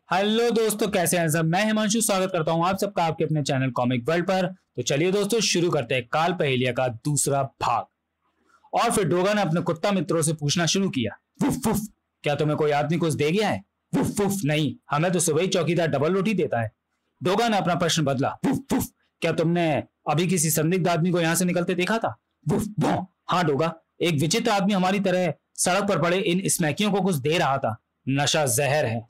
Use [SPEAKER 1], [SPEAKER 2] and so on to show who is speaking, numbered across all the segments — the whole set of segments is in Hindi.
[SPEAKER 1] हेलो दोस्तों, कैसे हैं सब। मैं हिमांशु स्वागत करता हूं आप सबका आपके अपने चैनल कॉमिक वर्ल्ड पर। तो चलिए दोस्तों शुरू करते हैं काल पहेलिया का दूसरा भाग। और फिर डोगा ने अपने कुत्ता मित्रों से पूछना शुरू किया, वुफ वुफ, क्या तुम्हें कोई आदमी कुछ दे गया है? वुफ वुफ, नहीं, हमें तो सुबह ही चौकीदार डबल रोटी देता है। डोगा ने अपना प्रश्न बदला, वुफ वुफ, क्या तुमने अभी किसी संदिग्ध आदमी को यहाँ से निकलते देखा था? वुफ भौं, हाँ डोगा, एक विचित्र आदमी हमारी तरह सड़क पर पड़े इन स्मैकियों को कुछ दे रहा था। नशा जहर है।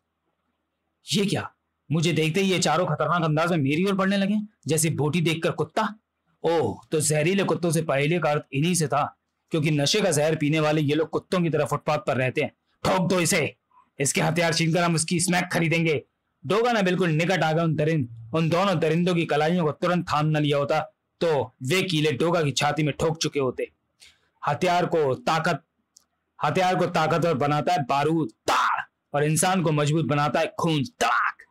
[SPEAKER 1] ये क्या? मुझे देखते ही ये चारों खतरनाक अंदाज में मेरी ओर बढ़ने लगे, जैसे बोटी देखकर कुत्ता। ओह, तो जहरीले कुत्तों से पहेली का अर्थ इन्हीं से था, क्योंकि नशे का जहर पीने वाले ये लोग कुत्तों की तरह फुटपाथ पर रहते हैं। ठोक दो इसे, इसके हथियार छीनकर हम उसकी स्मैक खरीदेंगे। डोगा ने बिल्कुल निकट आकर उन दोनों दरिंदों की कलाइयों को तुरंत थाम न लिया होता तो वे कीले डोगा की छाती में ठोक चुके होते। हथियार को ताकतवर बनाता है बारूद, ताड़, और इंसान को मजबूत बनाता है खून, तड़ाक।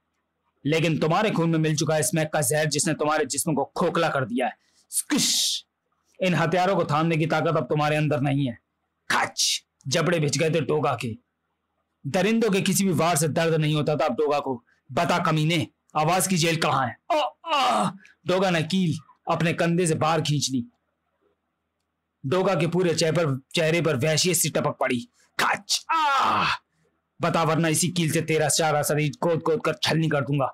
[SPEAKER 1] लेकिन तुम्हारे खून में मिल चुका है स्मैक का जहर, जिसने तुम्हारे जिस्म को खोखला कर दिया है। स्किश! इन हथियारों को थामने की ताकत अब तुम्हारे अंदर नहीं है। खच! जबड़े भिज गए थे डोगा के। दरिंदों के किसी भी वार से दर्द नहीं होता था अब डोगा को। बता कमीने, आवाज की जेल कहां है? डोगा ने कील अपने कंधे से बाहर खींच ली। डोगा के पूरे चेहरे पर वहशियत सी टपक पड़ी। खच! बता, वरना इसी कील से तेरा सारा शरीर खोद खोद कर छलनी कर दूंगा।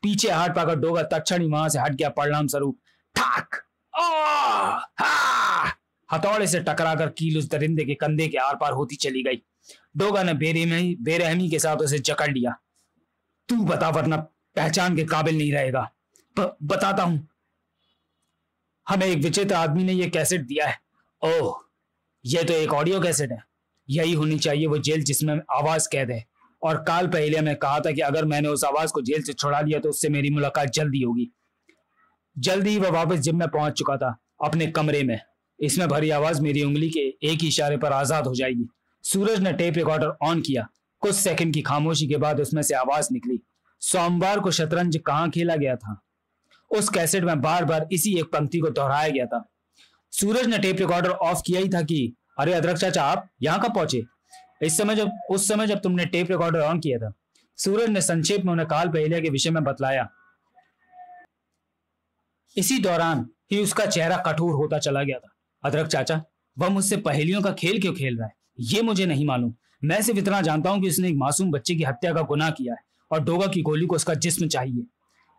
[SPEAKER 1] पीछे हाथ पाकर डोगा तत्क्षण ही वहां से हट गया। परिणाम स्वरूप ठाक! हथौड़े से टकराकर कील उस दरिंदे के कंधे के आर पार होती चली गई। डोगा ने बेरहमी के साथ उसे जकड़ लिया। तू बता, वरना पहचान के काबिल नहीं रहेगा। बताता हूं। हमें एक विचित्र आदमी ने यह कैसेट दिया है। ओह, यह तो एक ऑडियो कैसेट है। यही होनी चाहिए वो जेल जिसमें आवाज कैद है। और काल पहले में कहा था कि अगर मैंने उस आवाज को जेल से छुड़ा लिया तो उससे मेरी मुलाकात जल्दी होगी। जल्दी ही वह वापस जिम में पहुंच चुका था, अपने कमरे में। इसमें भरी आवाज मेरी उंगली के एक ही इशारे पर आजाद हो जाएगी। सूरज ने टेप रिकॉर्डर ऑन किया। कुछ सेकंड की खामोशी के बाद उसमें से आवाज निकली। सोमवार को शतरंज कहाँ खेला गया था? उस कैसेट में बार बार इसी एक पंक्ति को दोहराया गया था। सूरज ने टेप रिकॉर्डर ऑफ किया ही था कि अरे अदरक चाचा, आप यहाँ कब पहुंचे? उस समय जब तुमने टेप रिकॉर्डर ऑन किया था। सूरज ने संक्षेप में उन्हें काल पहेलिया के विषय में बतलाया। इसी दौरान ही उसका चेहरा कठोर होता चला गया था। अदरक चाचा, वह मुझसे पहेलियों का खेल क्यों खेल रहा है, ये मुझे नहीं मालूम। मैं सिर्फ इतना जानता हूं कि उसने एक मासूम बच्चे की हत्या का गुनाह किया है और डोगा की गोली को उसका जिस्म चाहिए।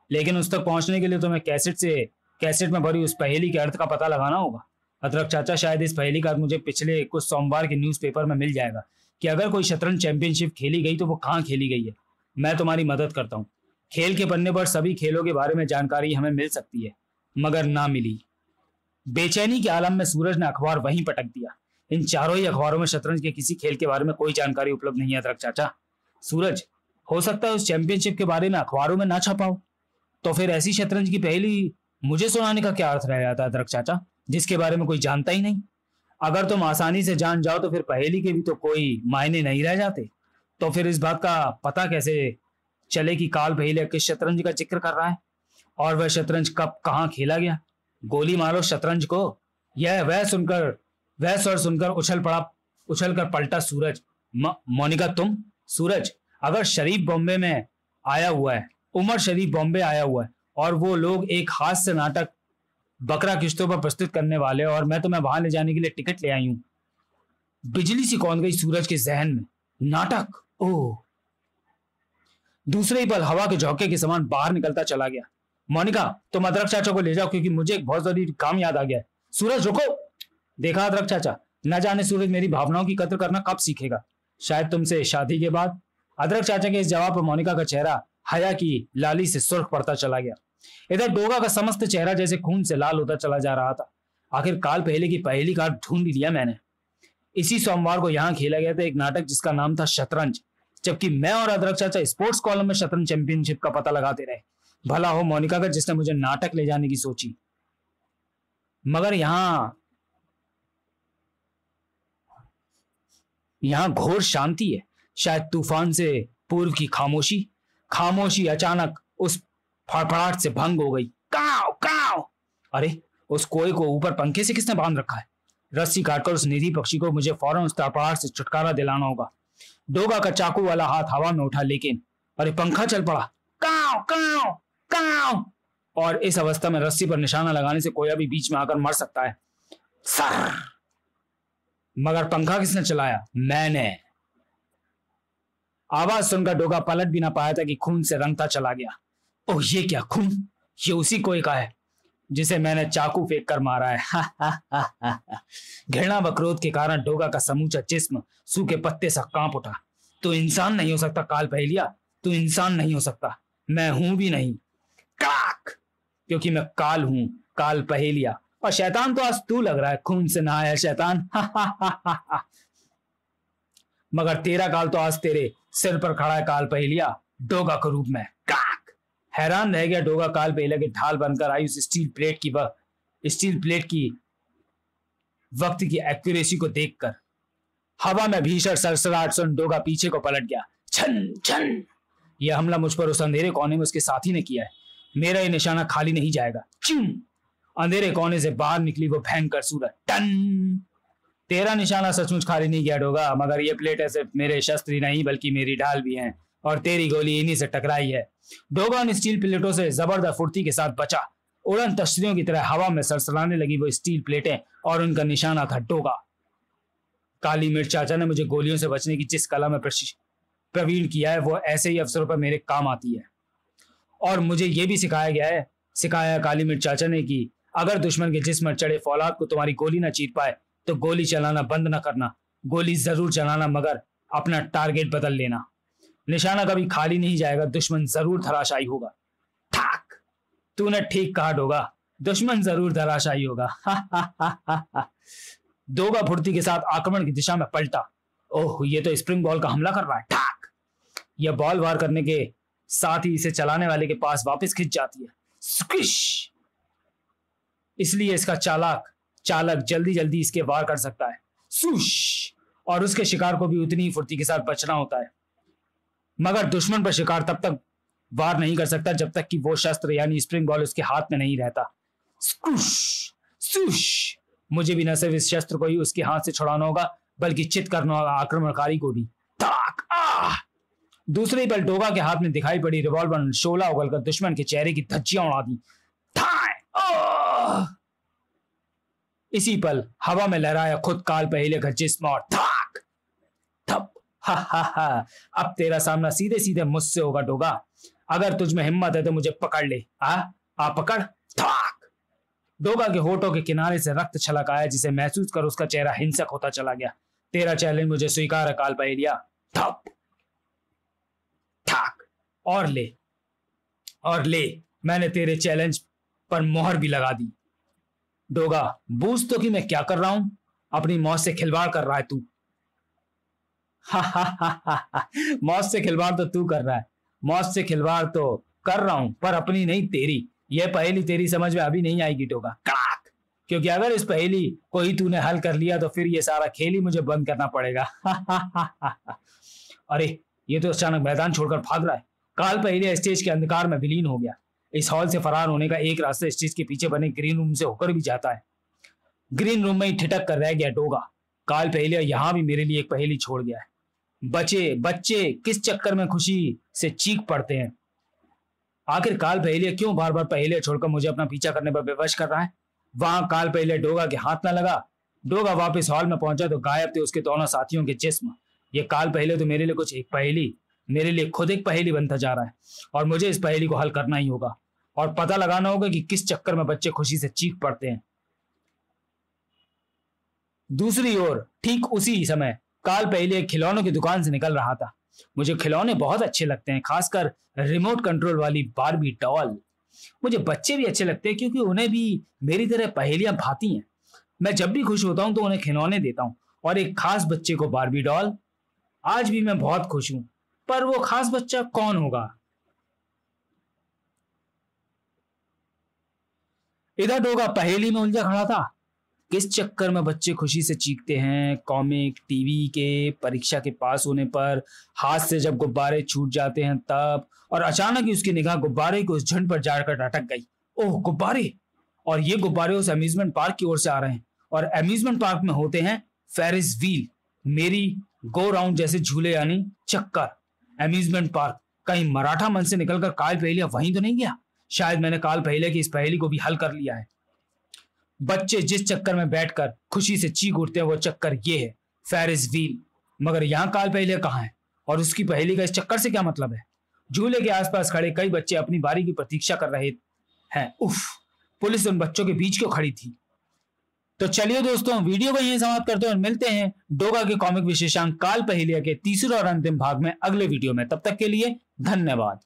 [SPEAKER 1] लेकिन उस तक पहुंचने के लिए तुम्हें कैसेट में भरी उस पहेली के अर्थ का पता लगाना होगा। अदरक चाचा, शायद इस पहेली का अर्थ मुझे पिछले कुछ सोमवार के न्यूज़पेपर में मिल जाएगा कि अगर कोई शतरंज चैंपियनशिप खेली गई तो वो कहाँ खेली गई है। मैं तुम्हारी मदद करता हूँ। खेल के पन्ने पर सभी खेलों के बारे में जानकारी हमें मिल सकती है, मगर ना मिली। बेचैनी के आलम में सूरज ने अखबार वहीं पटक दिया। इन चारों ही अखबारों में शतरंज के किसी खेल के बारे में कोई जानकारी उपलब्ध नहीं है अदरक चाचा। सूरज, हो सकता है उस चैंपियनशिप के बारे में अखबारों में ना छपा हो। तो फिर ऐसी शतरंज की पहेली मुझे सुनाने का क्या अर्थ रह जाता है अदरक चाचा, जिसके बारे में कोई जानता ही नहीं? अगर तुम आसानी से जान जाओ तो फिर पहेली के भी तो कोई मायने नहीं रह जाते। तो फिर इस बात का पता कैसे चले कि काल पहेलिया किस शतरंज का जिक्र कर रहा है और वह शतरंज कब कहाँ खेला गया? गोली मारो शतरंज को। वह स्वर सुनकर उछल कर पलटा सूरज। मोनिका, तुम? सूरज, अगर शरीफ बॉम्बे में आया हुआ है, उमर शरीफ बॉम्बे आया हुआ है और वो लोग एक हास्य नाटक बकरा किश्तों पर प्रस्तुत करने वाले, और मैं तुम्हें वहां ले जाने के लिए टिकट ले आई हूं। बिजली सी कौंध गई सूरज के जहन में। नाटक? ओह! दूसरे ही पल हवा के झोंके के समान बाहर निकलता चला गया। मोनिका, तुम अदरक चाचा को ले जाओ, क्योंकि मुझे एक बहुत जरूरी काम याद आ गया है। सूरज, रुको! देखा अदरक चाचा, न जाने सूरज मेरी भावनाओं की कद्र करना कब सीखेगा। शायद तुमसे शादी के बाद। अदरक चाचा के इस जवाब पर मोनिका का चेहरा हया की लाली से सुर्ख पड़ता चला गया। इधर डोगा का समस्त चेहरा जैसे खून से लाल होता चला जा रहा था। आखिर काल पहले की पहेली का ढूंढ लिया मैंने। इसी सोमवार को यहाँ खेला गया था एक नाटक जिसका नाम था शतरंज, जबकि मैं और अदरक चाचा स्पोर्ट्स कॉलम में शतरंज चैंपियनशिप का पता लगाते रहे। भला हो मोनिका का, जिसने मुझे नाटक ले जाने की सोची। मगर यहाँ घोर शांति है। शायद तूफान से पूर्व की खामोशी अचानक उस फड़फड़ाहट से भंग हो गई। काव काव! अरे, उस कोए को ऊपर पंखे से किसने बांध रखा है? रस्सी काटकर उस निधि पक्षी को मुझे फौरन उस तड़पड़ाहट से छुटकारा दिलाना होगा। डोगा का चाकू वाला हाथ हवा में उठा, लेकिन अरे पंखा चल पड़ा। काव काव काव। और इस अवस्था में रस्सी पर निशाना लगाने से कोई भी बीच में आकर मर सकता है। सर। मगर पंखा किसने चलाया? मैंने। आवाज सुनकर डोगा पलट भी ना पाया था कि खून से रंगता चला गया। ओह ये क्या खून? ये उसी कोई का है जिसे मैंने चाकू फेंक कर मारा है। घृणा व क्रोध के कारण डोगा का समूचा जिस्म सूखे पत्ते सा कांप उठा। तू इंसान नहीं हो सकता काल पहेलिया, तू इंसान नहीं हो सकता। मैं हूं भी नहीं। काक। क्योंकि मैं काल हूं, काल पहेलिया। और शैतान तो आज तू लग रहा है, खून से नहाया शैतान। मगर तेरा काल तो आज तेरे सिर पर खड़ा है काल पहेलिया, डोगा के रूप में। काक। हैरान रह गया डोगा काल पहेलिया के ढाल बनकर आई उस स्टील प्लेट की वक्त की एक्यूरेसी को देखकर। हवा में भीषण सरसराहट सुन डोगा पीछे को पलट गया। छन छन। यह हमला मुझ पर उस अंधेरे कोने में उसके साथी ने किया है। मेरा ये निशाना खाली नहीं जाएगा। चिन। अंधेरे कोने से बाहर निकली वो भयंकर सूरज। टन। तेरा निशाना सचमुच खाली नहीं गया डोगा, मगर ये प्लेट ऐसे मेरे शस्त्र ही नहीं बल्कि मेरी ढाल भी हैं, और तेरी गोली इन्हीं से टकराई है। डोगा उन स्टील प्लेटों से जबरदस्त फुर्ती के साथ बचा। उड़न तश्तरियों की तरह हवा में सरसराने लगी वो स्टील प्लेटें, और उनका निशाना था डोगा। काली मिर्च चाचा ने मुझे गोलियों से बचने की जिस कला में प्रवीण किया है, वो ऐसे ही अवसरों पर मेरे काम आती है। और मुझे ये भी सिखाया काली मिर्च चाचा ने कि अगर दुश्मन के जिस्म पर चढ़े फौलाद को तुम्हारी गोली ना चीर पाए तो गोली चलाना बंद ना करना। गोली जरूर चलाना, मगर अपना टारगेट बदल लेना। निशाना कभी खाली नहीं जाएगा, दुश्मन जरूर धराशायी होगा। ठाक। तूने ठीक कहा डोगा, दुश्मन जरूर धराशायी होगा। डोगा फुर्ती के साथ आक्रमण की दिशा में पलटा। ओह ये तो स्प्रिंग बॉल का हमला कर रहा है। ठाक। यह बॉल वार करने के साथ ही इसे चलाने वाले के पास वापस खिंच जाती है। स्क्विश। इसलिए इसका चालक जल्दी जल्दी इसके वार कर सकता है। सुश। और उसके शिकार को भी उतनी ही फुर्ती के साथ बचना होता है। मगर दुश्मन पर शिकार तब तक वार नहीं कर सकता जब तक कि वो शस्त्र यानी स्प्रिंग बॉल उसके हाथ में नहीं रहता। स्कुश सुश। मुझे भी न सिर्फ इस शस्त्र को ही उसके हाथ से छुड़ाना होगा बल्कि चित करना होगा आक्रमणकारी को भी। ताक। दूसरे पल डोगा के हाथ में दिखाई पड़ी रिवॉल्वर शोला उगलकर दुश्मन के चेहरे की धज्जियां उड़ा दी। इसी पल हवा में लहराया खुद काल पहेलिया का जिस्म और थाक थप। हा। अब तेरा सामना सीधे सीधे मुझसे होगा डोगा। अगर तुझ में हिम्मत है तो मुझे पकड़ ले। आ पकड़। थाक। डोगा के होठों के किनारे से रक्त छलक आया, जिसे महसूस कर उसका चेहरा हिंसक होता चला गया। तेरा चैलेंज मुझे स्वीकार है काल पहेलिया। थप। ठाक। और ले मैंने तेरे चैलेंज पर मोहर भी लगा दी। डोगा बूझ तो कि मैं क्या कर रहा हूं? अपनी मौत से खिलवाड़ कर रहा है तू। मौत से खिलवाड़ तो तू कर रहा है। मौत से खिलवाड़ तो कर रहा हूं, पर अपनी नहीं तेरी। यह पहेली तेरी समझ में अभी नहीं आएगी डोगा। कड़ाक। क्योंकि अगर इस पहेली को ही तूने हल कर लिया तो फिर ये सारा खेल ही मुझे बंद करना पड़ेगा। अरे ये तो अचानक मैदान छोड़कर भाग रहा है। काल पहेलिया स्टेज के अंधकार में विलीन हो गया। इस हॉल से फरार होने का एक रास्ता स्टेज के पीछे बने ग्रीन रूम से होकर भी जाता है। ग्रीन रूम में ही ठिठक कर रह गया डोगा। काल पहेलिया यहां भी मेरे लिए एक पहेली छोड़ गया है। बच्चे किस चक्कर में खुशी से चीख पड़ते हैं? आखिर काल पहेलिया क्यों बार बार पहेलिया छोड़कर मुझे अपना पीछा करने पर विवश कर रहा है? वहां काल पहेलिया डोगा के हाथ न लगा। डोगा वापस हॉल में पहुंचा तो गायब थे उसके दोनों साथियों के जिस्म। ये काल पहेलिया तो मेरे लिए कुछ एक पहेली, मेरे लिए खुद एक पहेली बनता जा रहा है, और मुझे इस पहेली को हल करना ही होगा और पता लगाना होगा कि किस चक्कर में बच्चे खुशी से चीख पड़ते हैं। दूसरी ओर ठीक उसी समय काल पहेलिया खिलौनों की दुकान से निकल रहा था। मुझे खिलौने बहुत अच्छे लगते हैं, खासकर रिमोट कंट्रोल वाली बारबी डॉल। मुझे बच्चे भी अच्छे लगते हैं क्योंकि उन्हें भी मेरी तरह पहेलियां भाती हैं। मैं जब भी खुश होता हूं तो उन्हें खिलौने देता हूं, और एक खास बच्चे को बारबी डॉल। आज भी मैं बहुत खुश हूं, पर वो खास बच्चा कौन होगा? इधर डोगा पहेली में उलझा खड़ा था। किस चक्कर में बच्चे खुशी से चीखते हैं? कॉमिक, टीवी के, परीक्षा के पास होने पर, हाथ से जब गुब्बारे छूट जाते हैं तब। और अचानक ही उसकी निगाह गुब्बारे को उस झुंड पर जाकर अटक गई। ओह गुब्बारे! और ये गुब्बारे उस अम्यूजमेंट पार्क की ओर से आ रहे हैं, और अम्यूजमेंट पार्क में होते हैं फेरिस व्हील, मेरी गो राउंड जैसे झूले यानी चक्कर। अम्यूजमेंट पार्क कहीं मराठा मन से निकलकर काल पहेलिया वहीं तो नहीं गया? शायद मैंने काल पहेलिया की इस पहेली को भी हल कर लिया है। बच्चे जिस चक्कर में बैठकर खुशी से चीख उठते हैं वो चक्कर ये है, फेरिस व्हील। मगर यहाँ काल पहेलिया कहाँ है और उसकी पहेली का इस चक्कर से क्या मतलब है? झूले के आसपास खड़े कई बच्चे अपनी बारी की प्रतीक्षा कर रहे हैं। उफ, पुलिस उन बच्चों के बीच क्यों खड़ी थी? तो चलिए दोस्तों, वीडियो को यहीं समाप्त करते हैं और मिलते हैं डोगा के कॉमिक विशेषांक काल पहेलिया के तीसरे और अंतिम भाग में अगले वीडियो में। तब तक के लिए धन्यवाद।